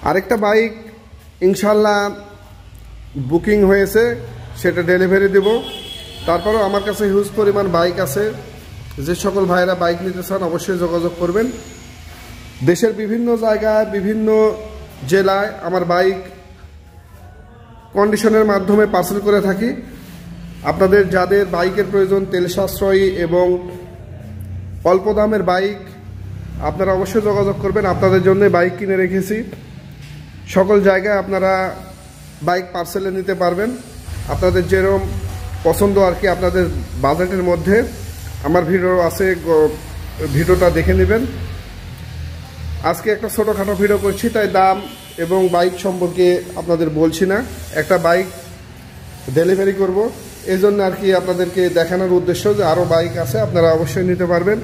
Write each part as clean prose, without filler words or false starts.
আরেকটা বাইক ইনশাল্লাহ বুকিং হয়েছে, সেটা ডেলিভারি দেব। তারপরেও আমার কাছে হিউজ পরিমাণ বাইক আছে। যে সকল ভাইয়েরা বাইক নিতে চান অবশ্যই যোগাযোগ করবেন। দেশের বিভিন্ন জায়গায় বিভিন্ন জেলায় আমার বাইক কন্ডিশনের মাধ্যমে পার্সেল করে থাকি। আপনাদের যাদের বাইকের প্রয়োজন, তেল সাশ্রয়ী এবং অল্প দামের বাইক, আপনারা অবশ্যই যোগাযোগ করবেন। আপনাদের জন্য বাইক কিনে রেখেছি। সকল জায়গায় আপনারা বাইক পার্সেলে নিতে পারবেন, আপনাদের যেরকম পছন্দ আর কি, আপনাদের বাজেটের মধ্যে। আমার ভিডিও আছে, ভিডিওটা দেখে নেবেন। আজকে একটা ছোটোখাটো ভিডিও করছি, তাই দাম এবং বাইক সম্পর্কে আপনাদের বলছি না। একটা বাইক ডেলিভারি করব, এই জন্য আর কি আপনাদেরকে দেখানোর উদ্দেশ্য যে আরও বাইক আছে, আপনারা অবশ্যই নিতে পারবেন।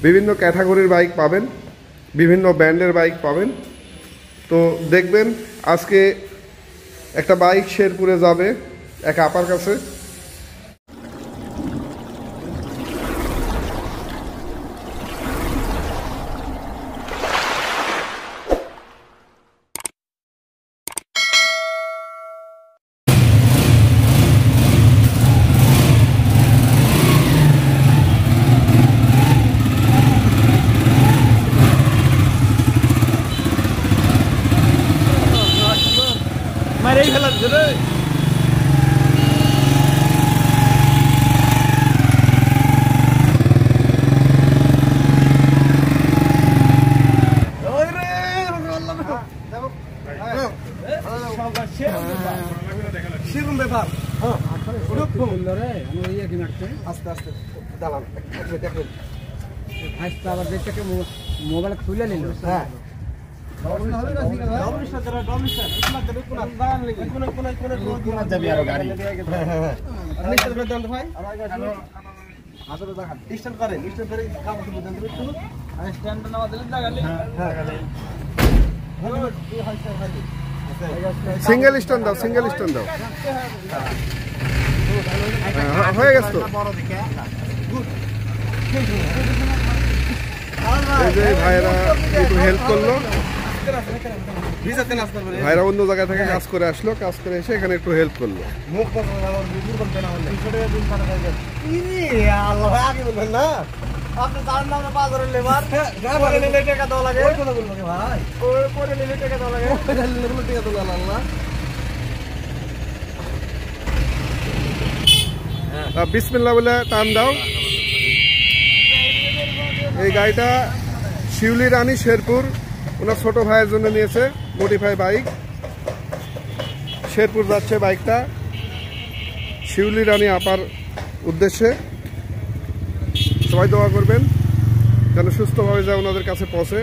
বিভিন্ন ক্যাটাগরির বাইক পাবেন, বিভিন্ন ব্র্যান্ডের বাইক পাবেন। তো দেখবেন আজকে একটা বাইক শেরপুরে যাবে এক আপার কাছে। মারেই ফেলাচ্ছে রে। সেরকম ব্যাপার। আস্তে আস্তে দাঁড়ান, দেখবেন আবার দেখতে মোবাইল খুলে নিল। হ্যাঁ সিঙ্গেল স্ট্যান্ড দাও, সিঙ্গেল স্ট্যান্ড দাও। হয়ে গেছে তো। এই যে ভাইরা একটু হেল্প করলো, ভাইরা অন্য জায়গা থেকে কাজ করে আসলো, কাজ করে এসে এখানে একটু হেল্প করলো। বিসমিল্লাহ বলে টান দাও। এই গাড়িটা শিউলি রানী শেরপুর ওনার ছোট ভাইয়ের জন্য নিয়েছে, মডিফাই বাইক। শেরপুর যাচ্ছে বাইকটা শিউলি রানী আপার উদ্দেশ্যে। সবাই দোয়া করবেন যেন সুস্থভাবে যায় ওনাদের কাছে পৌঁছে।